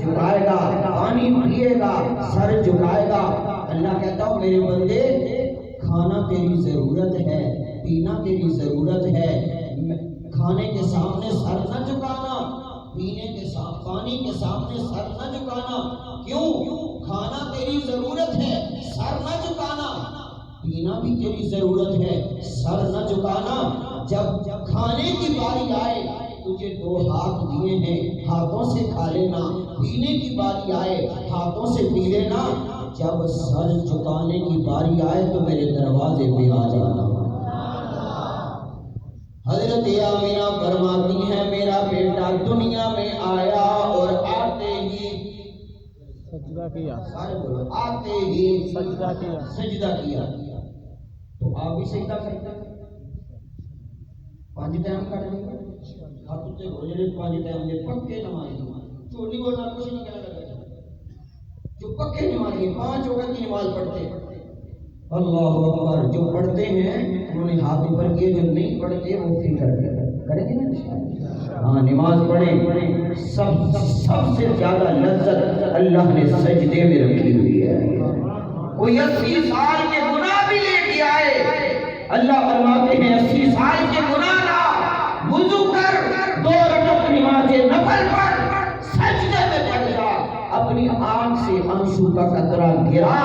جھکائے گا، پانی پیے گا سر جھکائے گا۔ اللہ کہتا ہوں میرے بندے کھانا تیری ضرورت ہے، پینا تیری ضرورت ہے، کھانے کے سامنے سر نہ جھکانا، پینے کے ساتھ پانی کے سامنے سر نہ جھکانا۔ کیوں؟ کھانا تیری ضرورت ہے، سر نہ جھکانا، پینا بھی تیری ضرورت ہے، سر نہ جھکانا۔ جب کھانے کی باری آئے تجھے 2 ہاتھ دیے ہیں، ہاتھوں سے کھا لینا، پینے کی باری آئے ہاتھوں سے پی لینا، جب سر جھکانے کی باری آئے تو میرے دروازے پہ آ جانا۔ حضرت آمینہ فرماتی ہیں میرا بیٹا دنیا میں آیا اور آتے ہی سجدہ کیا، آتے ہی سجدہ کیا۔ تو آپ بھی سجدہ کرتے ہیں؟ 5 ٹائم کر دیں گے آپ تے ہو جائے 5 ٹائم دے پکے نمازی، چولی بولنا کچھ نہیں کہنا لگا جو پکے نمازی 5 وقت کی نماز پڑھتے ہیں۔ اللہ اکبر، جو پڑھتے ہیں انہوں نے ہاتھ اوپر کیے، جو نہیں پڑھتے وہ فکر کریں گے نا انشاءاللہ۔ ہاں نماز پڑھیں، سب سے زیادہ لذت اللہ نے سجدے میں رکھی ہوئی ہے۔ کوئی 80 سال کے گناہ بھی لے کے آئے، اللہ فرماتے ہیں 80 سال کے گناہ لا، وضو کر 2 رکعت نماز نفل پڑھ، سجدے میں پڑھ جا، اپنی آنکھ سے آنسو کا قطرہ گرا،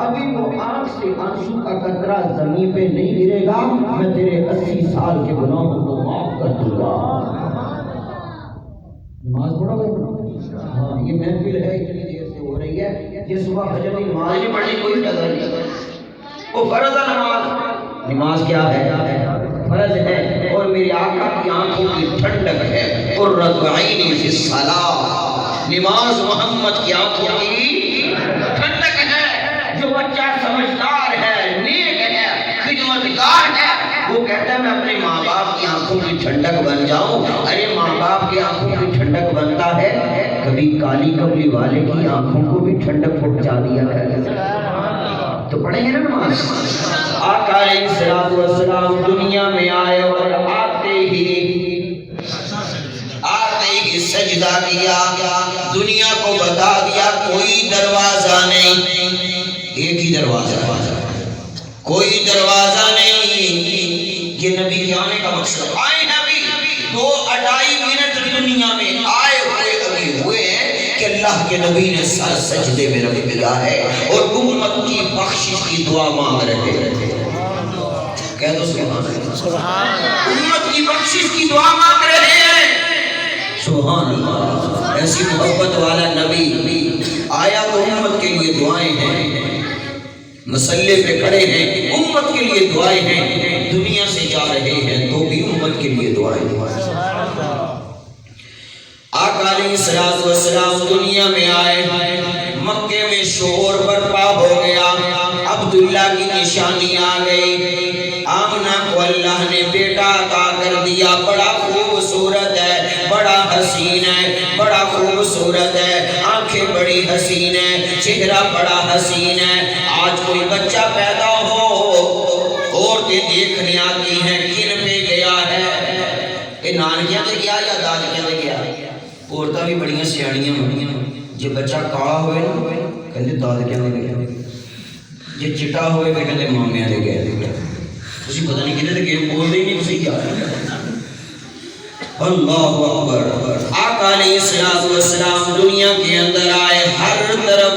ابھی وہ آنکھ سے آنسو کا قطرہ زمین پہ نہیں گرے گا، میں تیرے 80 سال کے گناہوں کو معاف کر دوں گا۔ نماز پڑھو گے؟ ہاں یہ محفل ہے اتنی دیر سے ہو رہی ہے، یہ صبح فجر کی نماز نہیں پڑھنی کوئی جگہ نہیں، وہ فرض ہے نماز۔ نماز کیا ہے؟ فرض ہے، اور میری آقا کی آنکھوں کی ٹھنڈک ہے، قرۃ عینی فی الصلاۃ، نماز محمد کی آنکھوں کی ٹھنڈک ہے۔ جو بچہ سمجھدار ہے، نیک ہے، خدمتگار ہے، وہ کہتا ہے میں اپنے ماں باپ کی آنکھوں کی ٹھنڈک بن جاؤں۔ ارے ماں باپ کی آنکھوں کی ٹھنڈک بنتا ہے، کبھی کالی کملی والے کی آنکھوں کو بھی ٹھنڈک پہنچا دیا ہے۔ تو پڑھیں گے نا نماز۔ آقا علیہ الصلوۃ والسلام دنیا میں آئے اور آتے ہی سجدہ کیا، دنیا کو بتا دیا کوئی دروازہ نہیں، ایک ہی دروازہ، کوئی دروازہ نہیں۔ یہ نبی کے آنے کا مقصد آئے نبی 2-2.5 منٹ دنیا میں آئے ہوئے ابھی ہوئے ہیں کہ اللہ کے نبی نے سر سجدے میں رکھ دیا ہے اور امت کی بخشش کی دعا مانگ رہے ہیں۔ کہہ دو سبحان اللہ، امت کی بخشش کی دعا مانگ رہے ہیں۔ سبحان اللہ، ایسی محبت والا نبی آیا تو امت کے لیے دعائیں ہیں، مسلے پہ کھڑے ہیں امت کے لیے دعائیں ہیں، دنیا سے جا رہے ہیں تو بھی امت کے لیے دعائیں ہیں۔ آقا علیہ الصلوۃ والسلام دنیا میں آئے، مکے میں شور برپا ہو گیا، عبداللہ کی نشانی آ گئی، آمنہ کو اللہ نے بیٹا عطا کر دیا، بڑا خوبصورت ہے، بڑا حسین ہے، بڑا خوبصورت ہے، آنکھیں بڑی حسین ہے، چہرہ بڑا حسین ہے۔ آج کوئی بچہ پیدا ہو عورتیں دیکھنے آتی ہیں کن پہ گیا ہے، کہ نانکیاں دے گیا یا دادکیاں دے گیا۔ عورتیں بھی بڑیاں سیاڑیاں بڑیاں، جے بچہ کالا ہوئے نا کہندے دادکیاں دے گیا، جے چٹا ہوئے کہندے مامیاں دے گیا۔ تسی پتہ نہیں کدے گئے، بول دے نہیں تسی کیا۔ اللہ اکبر، آقا علیہ الصلوۃ والسلام دنیا کے اندر آئے، ہر طرف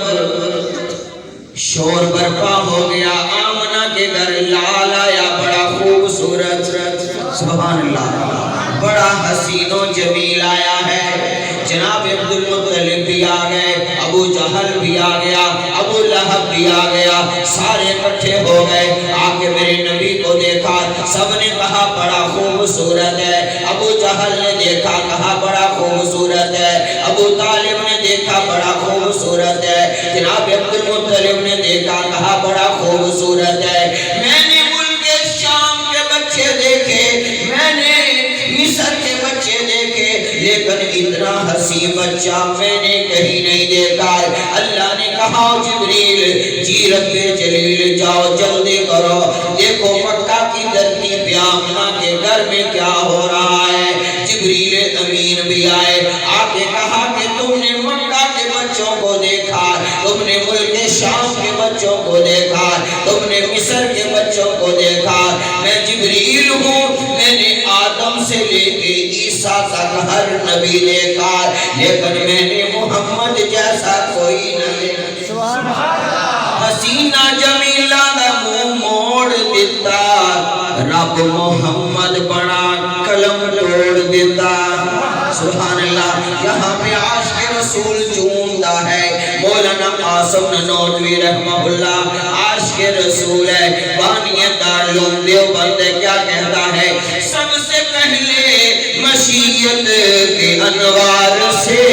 شور برپا ہو گیا، آمنہ کے گھر لال آیا، بڑا خوبصورت، سبحان اللہ، بڑا حسین و جمیل آیا ہے۔ جناب عبد المطلب بھی آ گئے، ابو جہل بھی آ گیا، ابو لہب بھی آ گیا، سارے اکٹھے ہو گئے، آ کے میرے نبی کو دیکھا، سب نے کہا بڑا خوبصورت ہے۔ ابو جہل نے دیکھا، کہا بڑا خوبصورت ہے۔ ابو طالب نے دیکھا، بڑا خوبصورت ہے۔ جناب عبد المطلب نے دیکھا، کہا بڑا خوبصورت ہے۔ میں نے ملک شام کے بچے دیکھے، میں نے مصر کے بچے دیکھے، لیکن اتنا حسین بچہ میں نے کہیں نہیں دیکھا۔ اللہ نے کہا جبریل جی رب جلیل جاؤ جلدی کرو، دیکھو مکہ کی دھرتی پہ آمنہ کے گھر میں کیا ہو رہا ہے۔ جبریل امین بھی آئے، آ کے کہا کہ تم نے مکہ کے شام کے بچوں کو دیکھا، تم نے مصر کے بچوں کو دیکھا، میں جبریل ہوں، میں نے آدم سے لے کے عیسیٰ تک ہر نبی دیکھا، لیکن میں نے محمد جیسا کوئی نہ دیکھا۔ حسینہ جمیلہ دا منہ موڑ دیتا، رب محمد بڑا قلم توڑ دیتا۔ سبحان اللہ، یہاں پہ عاشق رسول جوندہ ہے۔ مولانا قاسم نانوتوی رحمہ اللہ عاشق رسول ہے، بانی دارالعلوم دیوبند کیا کہتا ہے؟ سب سے پہلے مشیت کے انوار سے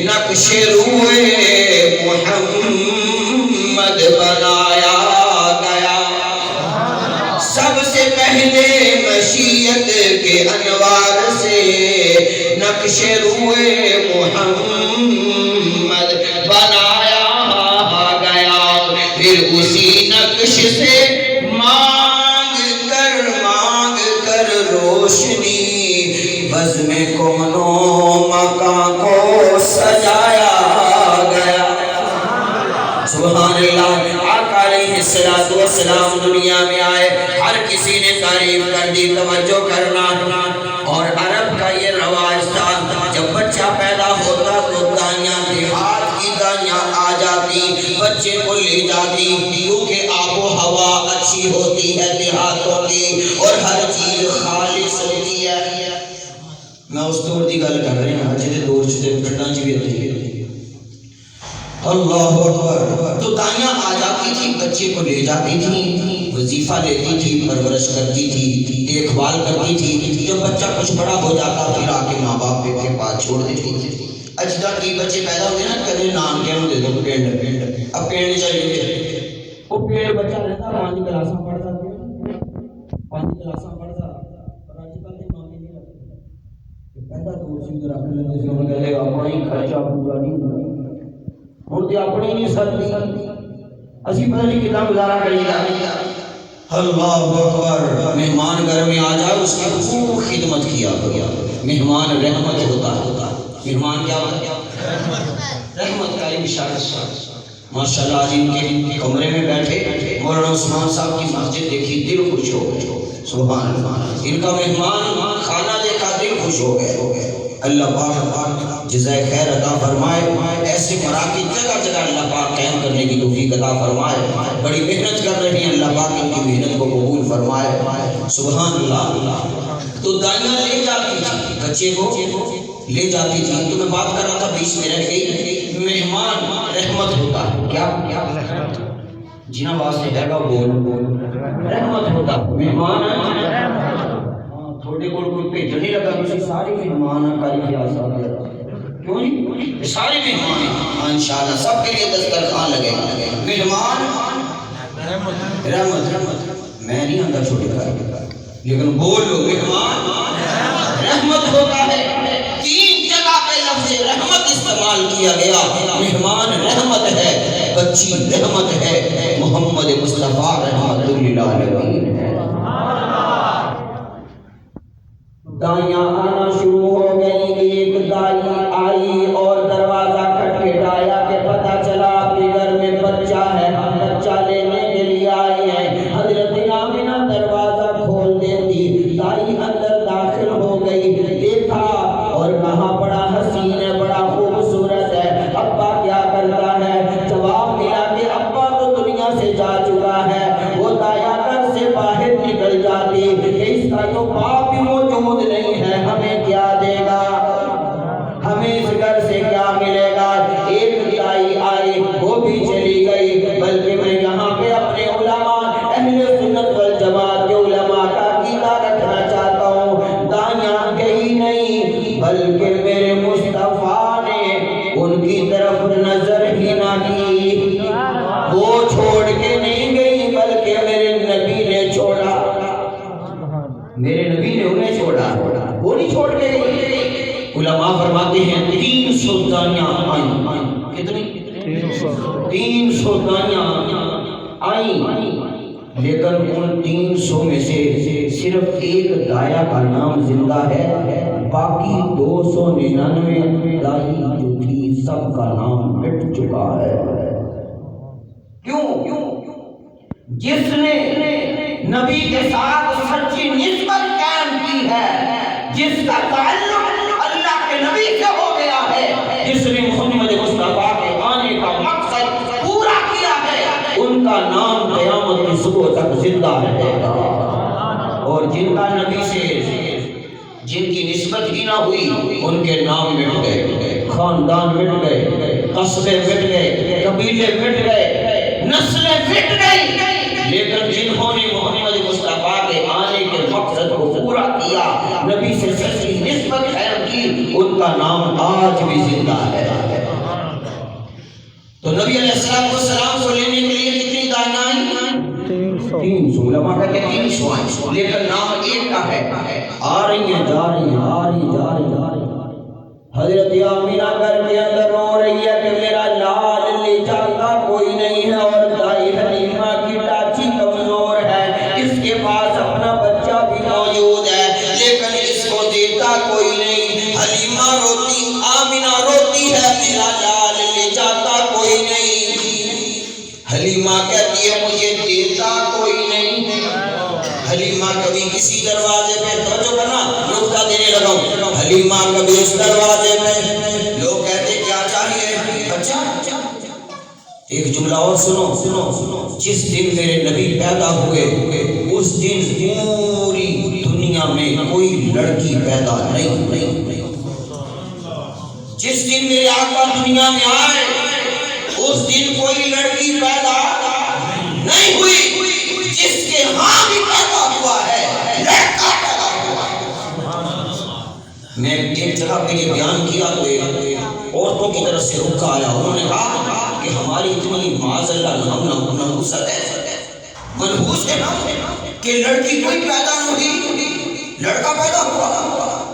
نقش روئے محمد بنایا گیا۔ سب سے پہلے مشیت کے انوار سے نقش روئے محمد بنایا گیا، پھر اسی نقش سے مانگ کر روشنی بزم کونوں مکان کو سجایا گیا۔ سبحان اللہ، آقا علیہ السلام دنیا میں آئے، ہر کسی نے تعریف کر دی، توجہ کرنا۔ اور عرب کا یہ رواج تھا، جب بچہ پیدا ہوتا تو دائیاں، دیہات کی دائیاں آ جاتی، بچے کو لے جاتی، کیونکہ آب و ہوا اچھی ہوتی ہے دیہاتوں کی، اور ہر چیز خالص ہوتی ہے۔ میں اس دور دی گل کر رہے ہیں جہے دور سے پنڈاں چ بھی ہوتی ہے۔ اللہ اکبر، تو دائیاں آ جاتی تھی، بچے کو لے جاتی تھی، وظیفہ لیتی تھی، پرورش کرتی تھی، دیکھ بھال کرتی تھی۔ جب بچہ کچھ بڑا ہو جاتا پھر آ کے ماں باپ کے پاس چھوڑ دیتی تھی۔ اجدہ کی بچے پیدا ہوتے نا، کدے نان کے دے دو پینڈ، اب پینڈ چاہیے، وہ پینڈ بچہ رہتا 5 کلاساں پڑھتا، 5 کلاساں پڑھتا، اور آج کل کے ماں نہیں رکھتے، پیدا دور سے رکھ لیتے سے انہوں کہتے اپنا ہی خرچہ پورا نہیں ہوتا، ہوں تو اپنی نہیں سکتی، اسی پتہ نہیں کتنا گزارا کری جا۔ اللہ اکبر، مہمان گھر میں آ جائے اس کی خوب خدمت کیا گیا۔ مہمان رحمت ہوتا ہے، مہمان کیا ہوتا ہے؟ رحمت کا اشارہ۔ ماشاءاللہ آج ان کے کمرے میں بیٹھے مولانا عثمان صاحب کی مسجد دیکھی، دل خوش ہو گئے۔ سبحان اللہ، ان کا مہمان خانہ دیکھا، دل خوش ہو گئے۔ اللہ پاک جزائے خیر عطا فرمائے، ایسے مراکز جگہ جگہ اللہ پاک قائم کرنے کی توفیق عطا فرمائے۔ بڑی محنت کر رہے ہیں، اللہ پاک ان کی محنت کو قبول فرمائے۔ سبحان اللہ۔ تو دائیاں لے جاتی تھی بچے کو، لے جاتی تھی۔ تو میں بات کر رہا تھا، بیچ میں رہ گئی، مہمان رحمت ہوتا ہے۔ کیا جنہاں واسطے ہے گا بول رحمت ہوتا، مہمان تھوڑے کوئی بھیجن نہیں لگا، کسی سارے مہمان کاری خیال کیوں نہیں؟ سارے مہمان انشاءاللہ سب کے لیے دسترخوان لگے گا۔ مہمان رحمت، میں نہیں آندہ چھوٹے کار، لیکن بولو مہمان رحمت ہوتا ہے۔ 3 جگہ پہ لفظ رحمت استعمال کیا گیا۔ مہمان رحمت ہے، بچی رحمت ہے، محمد مصطفیٰ رحمت للعالمین ہے۔ دائیاں آنا شروع ہو گئی، ایک دائی آئی اور دروازہ کھٹکھٹایا کہ پتہ چلا آپ کے گھر میں بچہ ہے، ہم بچہ لینے کے لیے آئے ہیں۔ حضرت آمنہ دروازہ کھول دیتی، دائی اندر داخل ہو گئی، دیکھا اور کہا بڑا حسین ہے، بڑا خوبصورت ہے، ابا کیا کرتا ہے؟ جواب ملا کہ ابا تو دنیا سے جا چکا ہے۔ وہ دایا گھر سے باہر نکل جاتی کہ اس کا تو باپ بھی موجود نہیں ہے، ہمیں کیا دے گا، ہمیں اس گھر سے کیا ملے گا؟ ایک دائی آئی، وہ بھی چلی گئی۔ بلکہ میں یہاں پہ اپنے علماء اہل سنت والجماعت کے علماء کا عقیدہ رکھنا چاہتا ہوں، دائیاں گئی نہیں بلکہ میرے مصطفیٰ نے ان کی طرف نظر ہی نہ کی، وہ چھوڑ کے نہیں گئی بلکہ میرے نبی نے چھوڑا، میرے نبی نے انہیں چھوڑا، وہ نہیں چھوڑ کے گئی۔ علماء فرماتے ہیں 300 دائیاں آئیں، کتنی؟ 300 دائیاں آئیں، لیکن ان 300 میں سے صرف ایک دایا کا نام زندہ ہے، باقی 299 دائی جو تھی سب کا نام مٹ چکا ہے۔ جس نے نبی کے ساتھ سچی نسبت قائم کی ہے، جس کا تعلق اللہ کے نبی سے ہو گیا ہے، جس نے محمد مصطفیٰ کے آنے کا مقصد پورا کیا ہے، ان کا نام قیامت کی صبح تک زندہ رہے گا۔ اور جن کا نبی سے جن کی نسبت ہی نہ ہوئی، ان کے نام مٹ گئے، خاندان مٹ گئے، قصبے مٹ گئے، قبیلے مٹ گئے، نسلیں مٹ گئی، لیکن جنہوں نے محمد مصطفیٰ کے آنے کے مقصد کو پورا کیا، نبی سے سچی نسبت قائم کی، ان کا نام آج بھی زندہ ہے۔ تو نبی علیہ السلام کو لینے کے لیے کتنی دائیں آئیں؟ 300 علماء کہتے ہیں 300 آئیں، لیکن نام ایک کا ہے، آ رہی ہیں، جا رہی ہیں، آ رہی جا رہی ہیں۔ حضرت آمینہ گھر کے اندر رو رہی ہے کہ میرا لال لے جاتا کوئی نہیں ہے، اور دائی حلیمہ کی ٹاچی کمزور ہے، اس کے پاس اپنا بچہ بھی موجود ہے، لیکن اس کو دیتا کوئی نہیں۔ حلیمہ روتی، آمینہ روتی ہے، میرا لال لے جاتا کوئی نہیں۔ حلیمہ کہتی ہے مجھے دیتا کوئی نہیں۔ حلیمہ کبھی کسی دروازے پہ، توجہ کرنا نقطہ دینے لگا ہوں، حلیمہ کبھی اس دروازے پہ، لوگ کہتے کیا چاہیے؟ بچہ۔ ایک جملہ اور سنو، جس دن میرے نبی پیدا ہوئے اس دن پوری دنیا میں کوئی لڑکی پیدا نہیں۔ جس دن میرے آقا دنیا میں آئے اس دن کوئی لڑکی پیدا نہیں ہوئی، جس کے ہاں بھی پیدا ہوا ہے لڑکا پیدا ہوا ہے۔ میں ایک جگہ پہ یہ بیان کیا تو عورتوں کی طرف سے رکا آیا، انہوں نے کہا کہ ہماری اتنی معاذ اللہ نحوست ہے، منحوس ہے کہ لڑکی کوئی پیدا نہیں ہوئی، لڑکا پیدا ہوا۔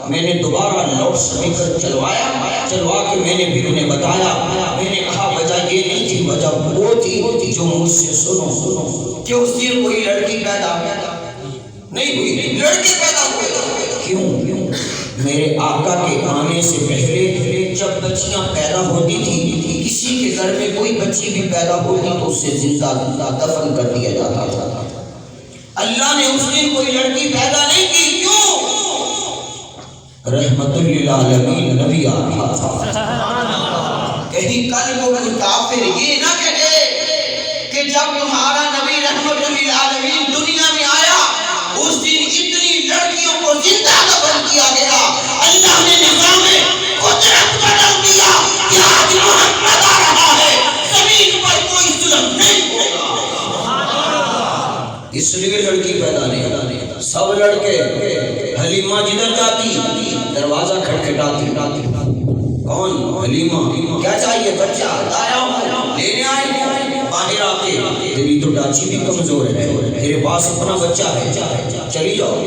میں نے دوبارہ لاؤڈ اسپیکر چلوا کے میں نے پھر انہیں بتایا، میں نے کہا وجہ یہ نہیں تھی، وجہ وہ تھی جو مجھ سے سنو کہ اس دن کوئی لڑکی پیدا نہیں ہوئی، لڑکے پیدا ہوئے۔ کیوں؟ میرے آقا کے آنے سے پہلے جب بچیاں پیدا ہوتی تھی، کسی کے گھر میں کوئی بچی بھی پیدا ہوتی تو اسے زندہ دفن کر دیا جاتا تھا۔ اللہ نے اس دن کوئی لڑکی پیدا نہیں کی، کیوں؟ رحمت للعالمین نبی آ رہا تھا۔ کہیں کل کو کوئی کافر یہ نہ کہے کہ جب تمہارا نبی رحمت للعالمین دنیا میں آیا اس دن اتنی لڑکیوں کو زندہ دفن کیا گیا۔ اللہ نے نظام قدرت بدل دیا کہ آج محمد آ رہا ہے، زمین پر کوئی ظلم نہیں ہوگا۔ اس لیے لڑکی پیدا نہیں، سب لڑکے۔ حلیمہ جدھر جاتی دروازہ کھٹکھٹاتی، کون؟ حلیمہ، کیا چاہیے؟ بچہ، آیا ہوں لینے آئے۔ باہر آتے، تیری تو ڈاچی بھی کمزور ہے، تیرے پاس اپنا بچہ ہے، چلی جاؤ۔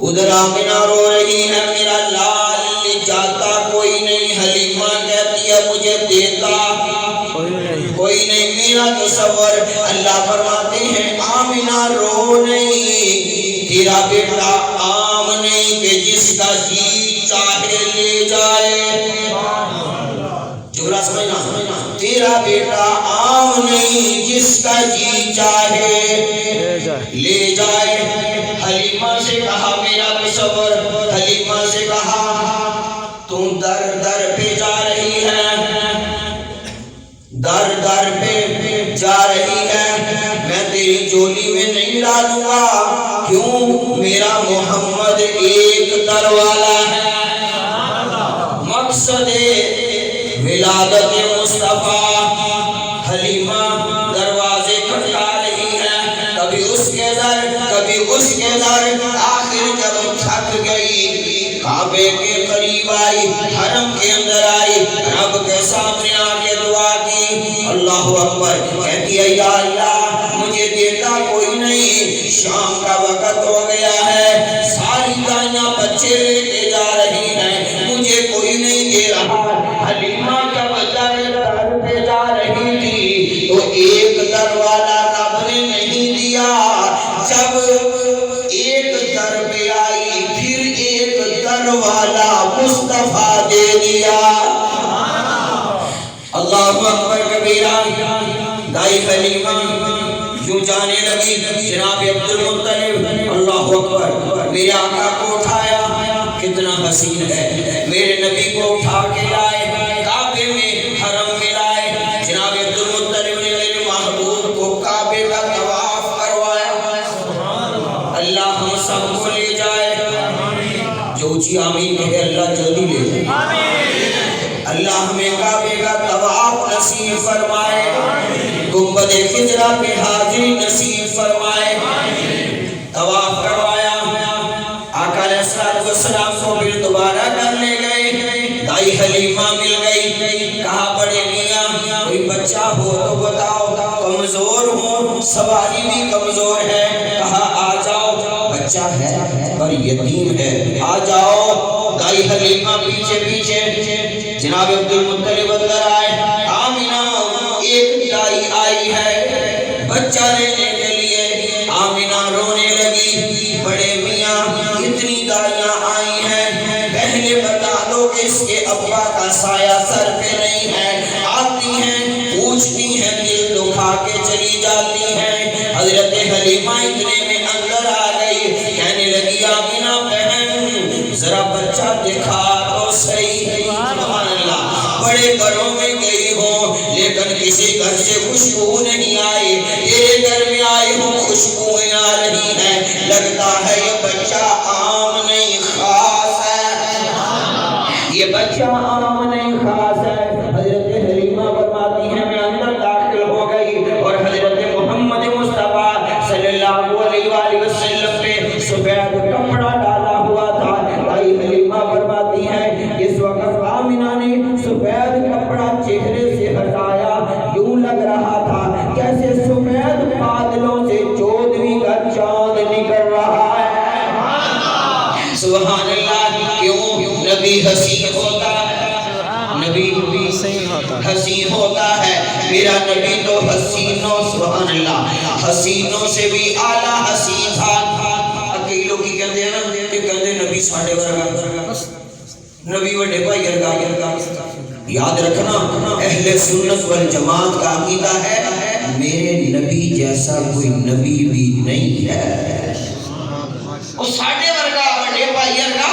ادھر آمینہ رو رہی ہے، میرا لال لے جاتا کوئی نہیں۔ حلیمہ کہتی ہے مجھے دیتا کوئی نہیں۔ میرا تصور، اللہ فرماتے ہیں آمینہ رو نہیں، تیرا بیٹا عام نہیں کہ جس کا جی چاہے لے جائے۔ جملہ سمجھنا، تیرا بیٹا عام نہیں جس کا جی چاہے لے جائے۔ حلیمہ سے کہا میرا تصور، حلیمہ سے کہا تم در در پہ جا رہی ہے، در در پہ جا رہی ہے، میں تیری جولی میں نہیں ڈالوں گا۔ کیوں؟ میرا محمد ایک در والا ہے، مقصد ولادت مصطفیٰ۔ حلیمہ دروازے کھٹکا رہی ہے، کبھی اس کے در کبھی اس کے در، آخر جب تھک گئی کعبے کے قریب آئی، حرم کے اندر آئی، رب کے سامنے آ کے دعا کی، اللہ اکبر، کہتی ہے یا اللہ مجھے دیتا کوئی نہیں، شام کا وقت ہو گیا ہے، ساری دائیاں بچے لے کے جا رہی ہیں، مجھے کوئی نہیں دے رہا۔ حلیمہ جب در پہ جا رہی تھی تو ایک در والا رب نے نہیں دیا، جب ایک در پہ آئی پھر ایک در والا مصطفیٰ دے دیا۔ اللہ اکبر کبیرہ۔ دائی حلیمہ یوں جانے لگی، جناب عبدالمطلب اللہ اکبر میرے آقا کو اٹھایا، کتنا حسین ہے، میرے نبی کو اٹھا کے لائے، کعبے میں حرم میں لائے، جناب عبدالمطلب نے میرے محبوب کو کعبے کا طواف کروایا۔ اللہ ہم سب کو لے جائے، جو اچھی آمین کہے اللہ جلدی لے جائے، اللہ ہمیں کعبے کا طواف نصیب فرمائے، گنبد خضرا پہ حاضری نصیب فرمائے۔ طواف کروایا، آقا علیہ السلام کو پھر دوبارہ کر لے گئے، دائی حلیمہ مل گئی، کہا بڑے میاں کوئی بچہ ہو تو بتاؤ، کمزور ہو، سواری بھی کمزور ہے، کہا آ جاؤ، بچہ ہے پر یتیم ہے، آ جاؤ۔ دائی حلیمہ پیچھے پیچھے، جناب عبدالمطلب اندر آئے، آمینہ ایک دائی آئی ہے بچہ لینے کے لیے، آمینہ رونے لگی، بڑے میاں اتنی دائیاں آئی ہیں، پہلے بتا دو کہ اس کے ابا کا سایہ سر پہ نہیں ہے، آتی ہیں پوچھتی ہیں دل دکھا کے چلی جاتی ہیں۔ حضرت حلیمہ اتنے میں اندر آ گئی، کہنے لگی آمینہ بہن ذرا بچہ دکھا تو صحیح، سبحان اللہ، بڑے گھروں میں گئی ہو لیکن کسی گھر سے خوشبو نہیں آئی، تیرے گھر میں آئی ہوں خوشبوئیں آ رہی ہیں، لگتا ہے یہ بچہ عام نہیں خاص ہے، یہ بچہ عام نہیں خاص ہے۔ حضرت حلیمہ فرماتی ہیں میں اندر داخل ہو گئی اور حضرت محمد مصطفیٰ صلی اللہ علیہ وآلہ وسلم پہ سفید کپڑا ڈالا ہوا تھا۔ دائی حلیمہ فرماتی ہیں اس وقت آمینہ نے سفید کپڑا چہرے سے ہٹایا، یوں لگ رہا تھا جیسے سفید بادلوں سے چودھویں کا چاند نکل رہا ہے۔ سبحان اللہ، کیوں؟ نبی حسین ہوتا ہے، نبی حسین ہوتا ہے، میرا نبی تو حسینوں، سبحان اللہ، حسینوں سے بھی اعلیٰ حسین تھا۔ کئی لوگ کی کہتے ہیں نا کہ کہتے نبی ساڑھے ورگا، نبی وڈے بھائی ارگا، یاد رکھنا اہل سنت والجماعت کا عقیدہ ہے میرے نبی جیسا کوئی نبی بھی نہیں ہے، وہ ساڑھے ورگا وڈے بھائی ارگا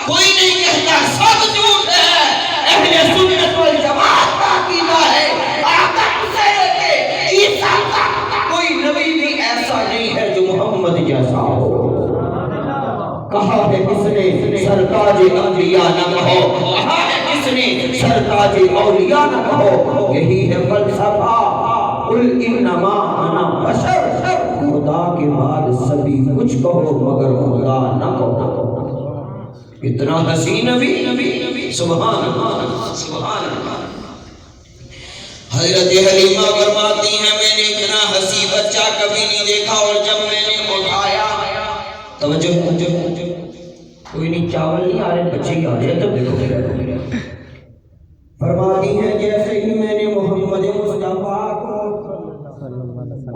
کوئی نہیں کہتا، سب جھوٹ ہے۔ اہل سنت والجماعت کا عقیدہ ہے آدم سے لے کے عیسیٰ تک کوئی نبی بھی ایسا نہیں ہے جو محمد جیسا ہو۔ کہا ہے کس نے سرتاج انبیاء نہ کہو، کہا ہے کس نے سرتاج اولیاء نہ کہو، یہی ہے فلسفہ، قل انما انا بشر، خدا کے بعد سبھی کچھ کہو مگر خدا نہ کہو۔ اتنا حسین نبی، سبحان اللہ، سبحان اللہ۔ حضرت حلیمہ فرماتی ہیں میں نے اتنا حسین بچہ کبھی نہیں دیکھا، اور جب میں نے اٹھایا، توجہ کوئی نہیں، چاول نہیں آ رہے، بچے ہی آ رہے، تب دیکھو فرماتی ہیں جیسے ہی میں نے محمد مصطفیٰ کو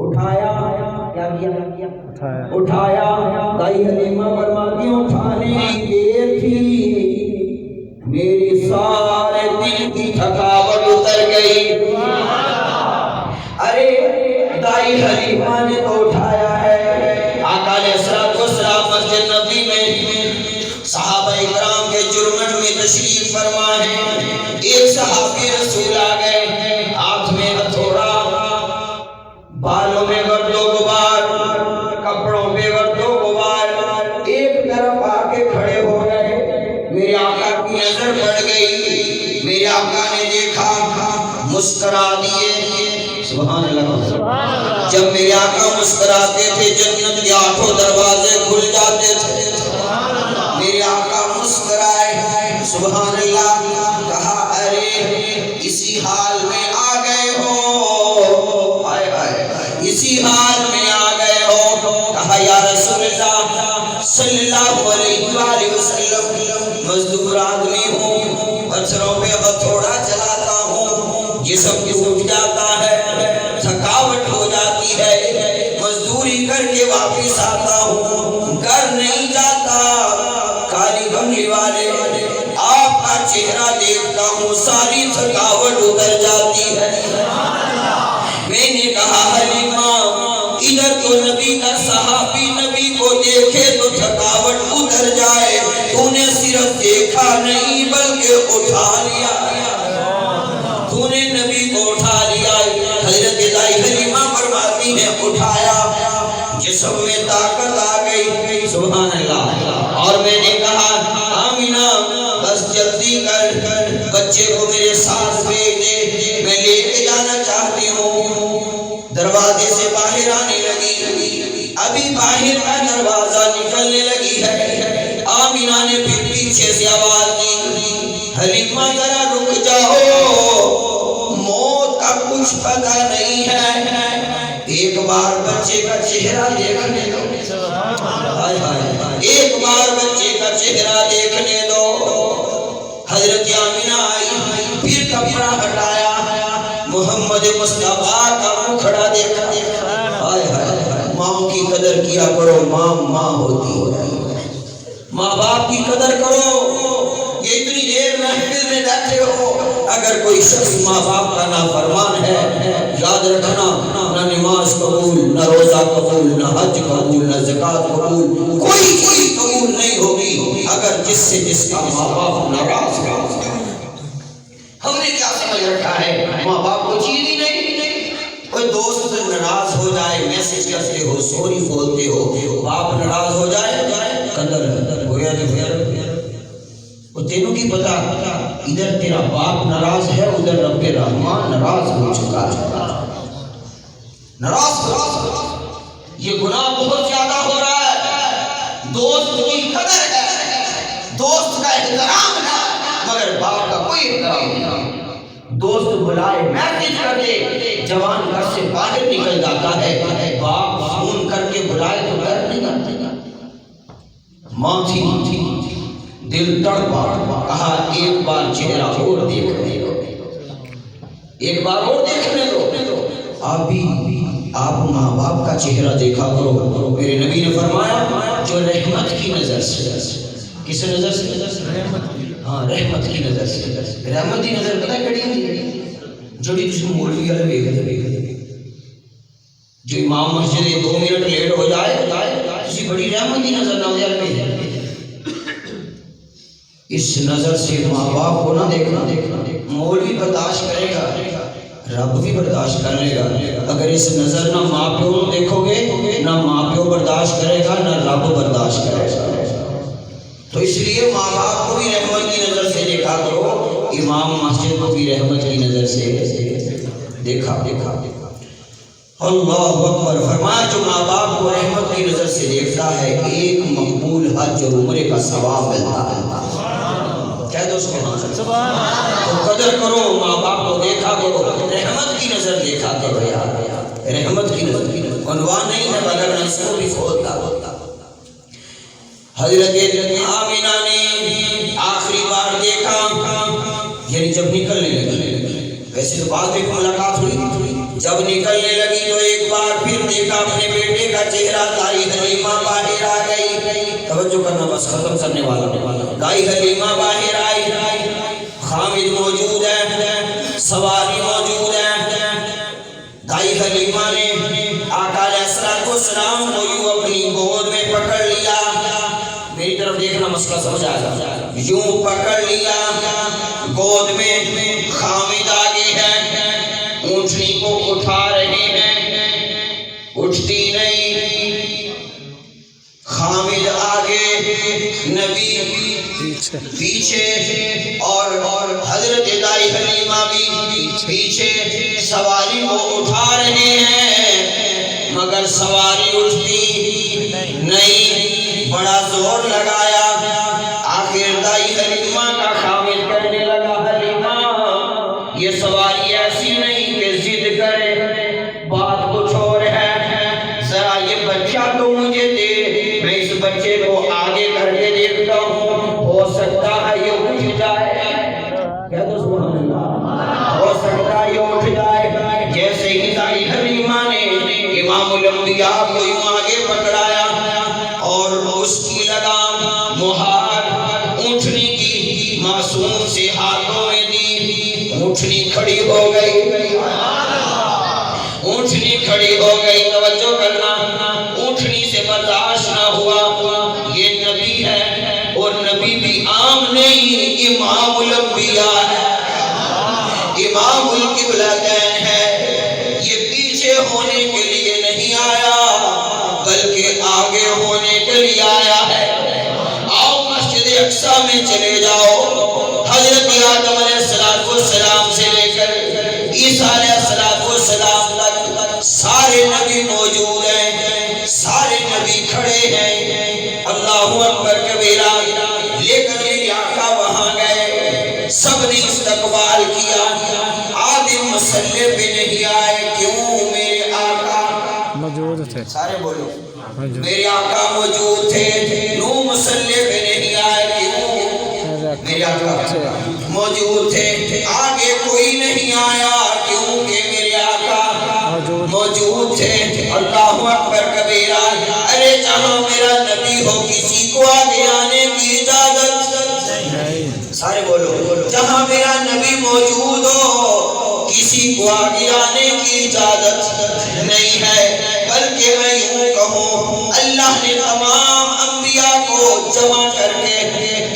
اٹھایا، کیا کیا؟ اٹھایا، دائی حلیمہ فرماتی ہیں اٹھانے کی دیر تھی، میری سارے دل کی تھکاوٹ اتر گئی۔ ارے دائی حلیمہ نے تو اٹھایا ہے، آقا علیہ السلام مسجد نبی میں صحابہ اکرام کے جرمٹ میں تشریف فرما ہے، ایک صحابی رسول آ گئے، ہاتھ میں ہتھوڑا، بالوں میں گرد و غبار، کپڑوں پہ گرد و غبار، ایک طرف آ کے کھڑے ہو گئے، میرے آقا کی نظر پڑ گئی، میرے آقا نے دیکھا، مسکرا دیے، سبحان اللہ۔ جب میرے آقا مسکراتے تھے جنت کے 8 دروازے کھل جاتے تھے، میرے آقا مسکرائے، سبحان اللہ، کہا ارے اسی حال میں آ گئے ہو، اسی حال میں آ گئے ہو، کہا یا رسول اللہ صلی اللہ علیہ وآلہ وسلم مزدور آدمی ہوں، پتھروں پہ ہتھوڑا چلاتا ہوں، جسم ٹوٹ جاتا ہے، تھکاوٹ ہو جاتی ہے، مزدوری کر کے واپس آتا ہوں، گھر نہیں جاتا، کالی بنگلی والے آپ کا چہرہ دیکھتا ہوں ساری تھکاوٹ اتر جاتی ہے، میں بچے کو میرے ساتھ بھیج دے، میں لے کے جانا چاہتی ہوں۔ دروازے سے باہر آنے لگی، ابھی باہر کا دروازہ نکلنے لگی ہے، آمینہ نے پھر پیچھے سے آواز دی، حلیمہ ذرا رک جاؤ، موت کا کچھ پتہ نہیں ہے، ایک بار بچے کا چہرہ دیکھنے دو، ایک بار بچے کا چہرہ دیکھنے دو۔ حضرت آمینہ آئی، پھر کپڑا ہٹایا، محمد مصطفیٰ کا مکھڑا دیکھا۔ ماں کی قدر کیا کرو، ماں ہوتی ہے، ماں باپ کی قدر کرو۔ یہ اتنی دیر محفل میں بیٹھے ہو، اگر کوئی شخص ماں باپ کا نافرمان ہے، یاد رکھنا نہ نماز قبول، نہ روزہ قبول، نہ حج قبول، نہ زکوٰۃ قبول، کوئی چیز قبول نہیں ہوگی اگر جس کا ماں باپ ناراض ہے۔ ہم نے کیا سمجھ رکھا ہے ماں باپ کو چیز ہی نہیں۔ کوئی دوست ناراض ہو جائے، میسج کرتے ہو، سوری بولتے ہو، باپ ناراض ہو جائے، قدر ہویا جو ہویا، وہ تینوں کی پتا، ادھر تیرا باپ ناراض ہے، ادھر رب رحمان ناراض ہو چکا ہے، ناراض۔ یہ گناہ بہت زیادہ ہو رہا ہے۔ دوست کی قدر ہے، دوست کا احترام ہے، مگر باپ کا کوئی احترام نہیں۔ دوست بلائے، میسج کر دے، جوان گھر سے باہر نکل جاتا ہے، باپ فون کر کے بلائے تو گھر نہیں آتا۔ ماں تھی، دل تڑپا، کہا ایک بار چہرہ اور دیکھنے دو، ایک بار اور دیکھنے دو۔ آپ ماں باپ کا چہرہ دیکھا کرو۔ میرے نبی نے فرمایا جو رحمت کی نظر سے، کس نظر سے؟ ہاں، رحمت کی نظر سے۔ رحمت کی نظر پتہ کڑی ہوئی جوڑی تجھے مولوی والے بیگھے، جو امام مسجد 2 منٹ لیٹ ہو جائے تجھے بڑی رحمت کی نظر نہ ہو جائے۔ اس نظر سے ماں باپ کو نہ دیکھنا، مولوی برداشت کرے گا، رب بھی برداشت کر لے گا۔ اگر اس نظر نہ ماں پیو دیکھو گے، نہ ماں پیو برداشت کرے گا، نہ رب برداشت کرے گا۔ تو اس لیے ماں باپ کو بھی رحمت کی نظر سے دیکھا کرو، امام مسجد کو بھی رحمت کی نظر سے دیکھا۔ اللہ اکبر۔ فرمایا جو ماں باپ کو رحمت کی نظر سے دیکھتا ہے، ایک مقبول حج اور عمرے کا ثواب ملتا ہے۔ کہہ دو سبحان اللہ۔ تو قدر کرو، ماں باپ کو دیکھا کرو، رحمت کی نظر دیکھا کرو یار، رحمت کی نظر۔ عنوان نہیں ہے مگر اس کو بھی کھولتا۔ حضرت آمینہ نے آخری بار دیکھا، یعنی جب نکلنے لگی، ویسے تو بعد میں ملاقات ہوئی، جب نکلنے لگی تو ایک بار پھر دیکھا اپنے بیٹے کا چہرہ، دائی حلیمہ باہر آ گئی۔ توجہ کرنا، بس ختم کرنے والا۔ دائی حلیمہ باہر آئی، خامد موجود ہے، سواری موجود ہے۔ دائی حلیمہ نے آقا علیہ السلام کو یوں اپنی گود میں پکڑ لیا، میری طرف دیکھنا مسئلہ سمجھ آئے گا، یوں پکڑ لیا گود میں۔ خامد آگے ہے، اونٹنی کو اٹھا رہے ہیں، اٹھتی نہیں۔ خامد آگے، نبی پیچھے، اور حضرت دائی حلیمہ بھی پیچھے، سواری کو اٹھا رہے ہیں مگر سواری اٹھتی نہیں۔ بڑا زور لگایا، آخر دائی حلیمہ کا خامد کہنے لگا حلیمہ یہ سواری ایسی نہیں کہ ضد کرے، بات کچھ اور ہے، ذرا یہ بچہ تو مجھے دے، میں اس بچے کو آگے کر کے دیکھتا ہوں، ہو سکتا ہے یہ اٹھ جائے۔ کہہ دو سبحان اللہ، ہو سکتا ہے یہ اٹھ جائے۔ جیسے ہی دائی حلیمہ نے امام الانبیاء کو یوں آگے پکڑایا اور اس کی لگام مہار اونٹنی کی معصوم سے ہاتھوں میں دی، اونٹنی کھڑی ہو گئی، اونٹنی کھڑی ہو گئی۔ توجہ کرنا، اونٹنی سے برداشت نہ ہوا، یہ نبی ہے اور نبی بھی عام نہیں، امام الانبیاء ہے، امام القبلتین ہے۔ یہ پیچھے ہونے کے لیے نہیں آیا بلکہ آگے ہونے کے لیے آیا ہے۔ آؤ مسجد اقصی میں چلے جاؤ، حضرت آدم علیہ السلام عیسیٰ علیہ السلام تک سارے نبی موجود ہیں، سارے نبی کھڑے ہیں، اللہ اکبر کبیرہ، لیکن میرے آقا وہاں گئے، سب نے استقبال کیا، آدم مسلح پہ نہیں آئے، کیوں؟ میرے آقا موجود تھے، سارے بولو، میرے آقا موجود تھے، نو مسلح پہ نہیں آئے، کیوں؟ میرے آقا موجود تھے، آگے کوئی نہیں آیا، کیونکہ میرے آقا موجود تھے، اللہ اکبر کبیرہ، ارے جہاں میرا نبی ہو کسی کو آگے آنے کی اجازت، سارے بولو، جہاں میرا نبی موجود ہو کسی کو آگے آنے کی اجازت نہیں ہے، بلکہ میں یوں کہوں اللہ نے تمام انبیاء کو جمع کر کے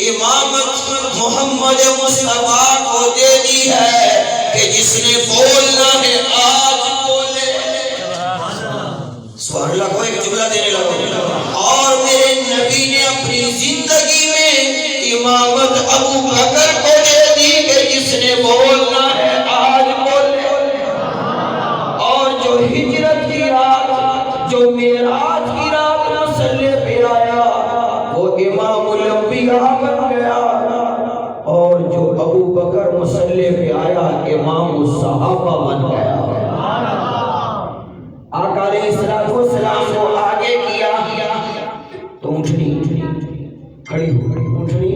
امامت محمد مصطفیٰ کو دے دی ہے کہ جس نے بولنا ہے آج بولے، سبحان اللہ، کوئی جملہ دینے لگا، اور میرے نبی نے اپنی زندگی میں امامت ابو بکر کو دے دی کہ جس نے بولنا ہے آج بولے، اور جو ہجرت کی رات، جو معراج کی رات مسلح پہ آیا وہ امام الانبیاء بن گیا، اور جو ابو بکر مسلح پہ آیا امام الصحابہ بن گیا۔ آقا علیہ السلام کو آگے کیا تو اونٹنی کھڑی ہو گئی، اونٹنی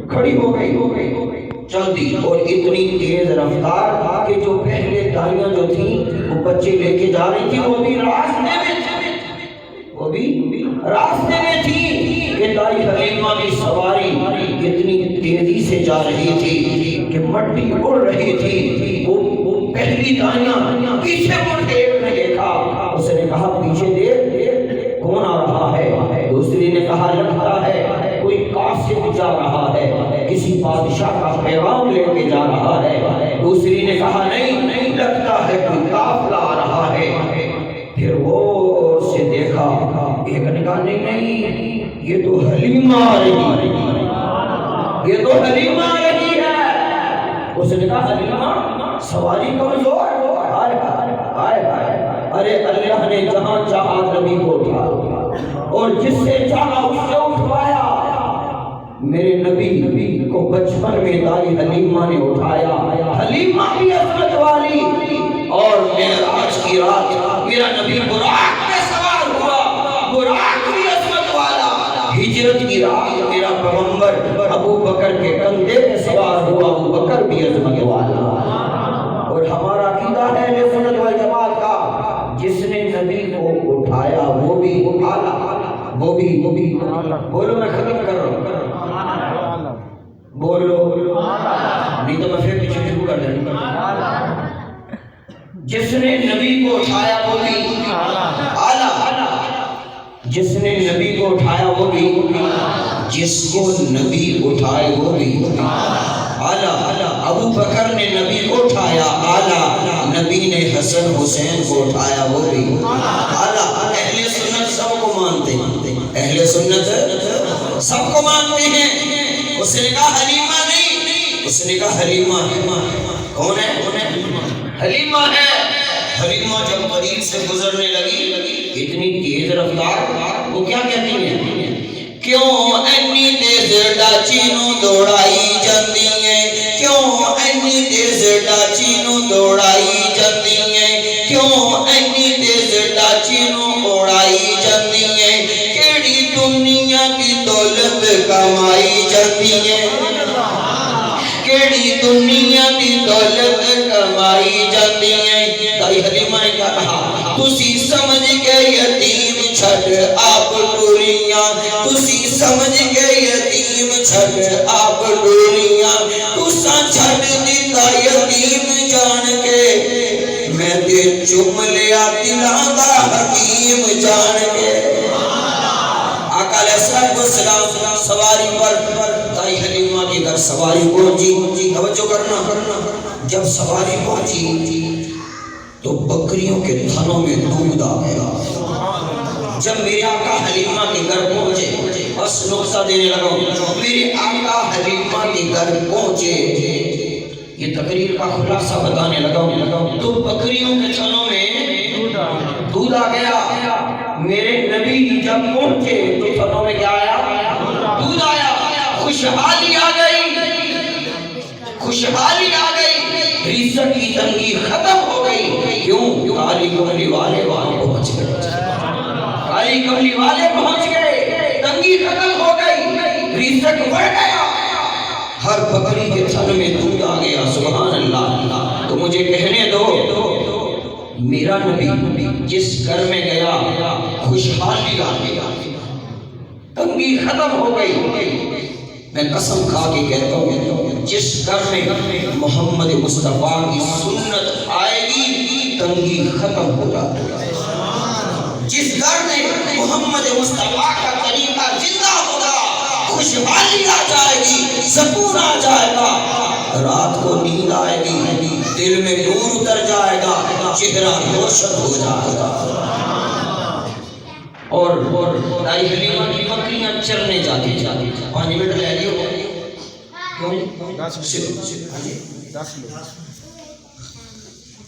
کھڑی ہو گئی، چل دی، اور اتنی تیز رفتار کہ جو پہلے دائیاں جو تھیں وہ بچے لے کے جا رہی تھی، وہ بھی راستے میں تھی کہ دائی حلیمہ کی سواری اتنی تیزی سے جا رہی تھی کہ مٹی اڑ رہی تھی، وہ پہلی دائیاں پیچھے مڑ کے ایک نے دیکھا، اس نے کہا پیچھے دیکھ کون آ رہا ہے، دوسری نے کہا لگتا ہے کوئی قاصد جا رہا ہے، کسی بادشاہ کا پیغام لے کے جا رہا ہے، دوسری نے کہا نہیں لگتا ہے کوئی قافلہ آ رہا ہے، پھر غور سے دیکھا، ایک نے کہا نہیں یہ تو حلیمہ آ رہی ہے، یہ تو حلیمہ آ رہی ہے، اس نے کہا حلیمہ سواری کمزور، ارے اللہ نے جہاں چاہا نبی کو اٹھایا اور جس سے چاہا اس سے اٹھوایا، میرے نبی کو بچپن میں دائی حلیمہ نے اٹھایا، حلیمہ کی عظمت والی، اور معراج کی رات میرا نبی براق پہ سوار ہوا، براق کی عظمت والا، ہجرت کی رات میرا پیغمبر ابو بکر کے کندھے پہ سوار ہوا، ابو بکر بھی عظمت والا، اور ہمارا عقیدہ ہے اہل سنت والجماعت کا، جس نے نبی کو اٹھایا وہ بھی اعلیٰ، وہ بھی بولو، میں ختم کر رہا ہوں، بولو نہیں تو میں پھر پیچھے شروع کر دیں، جس نے نبی کو اٹھایا وہ بھی اعلیٰ، جس نے نبی کو اٹھایا وہ بھی، جس کو نبی اٹھائے وہ بھی اعلیٰ، ابو بکر نے نبی کو اٹھایا اعلیٰ، نبی نے حسن حسین کو اٹھایا وہ بھی اعلیٰ، اہل سنت سب کو مانتے ہیں، اہل سنت سب کو مانتے ہیں، اس نے کہا حلیمہ نہیں، اس نے کہا حلیمہ کون ہے؟ حلیمہ ہے، حلیمہ جب قریب سے گزرنے لگی اتنی تیز رفتار، وہ کیا کہتی ہیں؟ کیوں اینی تیز ڈاچی نو دوڑائی جاندی ہے، کیوں اینی تیز ڈاچی نو دوڑائی جاندی ہے، کیوں اینی تیز ڈاچی نو اوڑائی جاندی ہے، کیڑی دنیا کی دولت کمائی جاندی ہے، کیڑی دنیا کی دولت کمائی جاندی ہے، دائی حلیمہ نے کیا کہا؟ تسی سمجھ کے یتیم چھٹ آپ ڈوریاں، تسی سمجھ کے یتیم چھٹ آپ ڈوریاں، تسا چھٹ دیتا یتیم جان کے، میں تے چم لیا دلاں دا حکیم جان کے۔ آقا علیہ السلام سواری پر، دائی حلیمہ کے گھر سواری پہنچی، توجہ کرنا، جب سواری پہنچی تو بکریوں کے تھنوں میں دودھ آ گیا، جب میرے آقا حلیمہ کے گھر پہنچے، بس نقطہ دینے لگا، میرے آقا حلیمہ کے گھر پہنچے، یہ تقریر کا خلاصہ بتانے لگا ہوں تو بکریوں کے تھنوں میں دودھ آ گیا. میرے نبی جب پہنچے تو تھنوں میں کیا آیا؟ دودھ آیا. خوشحالی آ گئی، خوشحالی آ گئی، رزق کی تنگی ختم ہو گئی. کیوں؟ کالی کملی والے پہنچ گئے، کالی کملی والے پہنچ گئے، تنگی ختم ہو گئی، رزق بڑھ گیا. ہر بکری کے تھن میں دودھ آ گیا. سبحان اللہ. تو مجھے کہنے دو میرا نبی جس گھر میں گیا خوشحالی آ گئی، تنگی ختم ہو گئی. میں قسم کھا کے کہتا ہوں جس گھر میں محمد مصطفیٰ کی سنت آئے گی تنگی ختم ہو جاتی ہے. جس گھر میں محمد مصطفیٰ کا طریقہ زندہ ہوگا خوشحالی آ جائے گی، سکون آ جائے گا، رات کو نیند آئے گی، دل میں نور اتر جائے گا، چہرہ روشن ہو جائے گا. اور دائی حلیمہ کی بکریاں چرنے جاتی 5 منٹ لے لیو.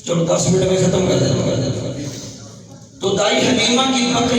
چلو 10 منٹ میں ختم کر دیتا. تو دائی حلیمہ کی بکریاں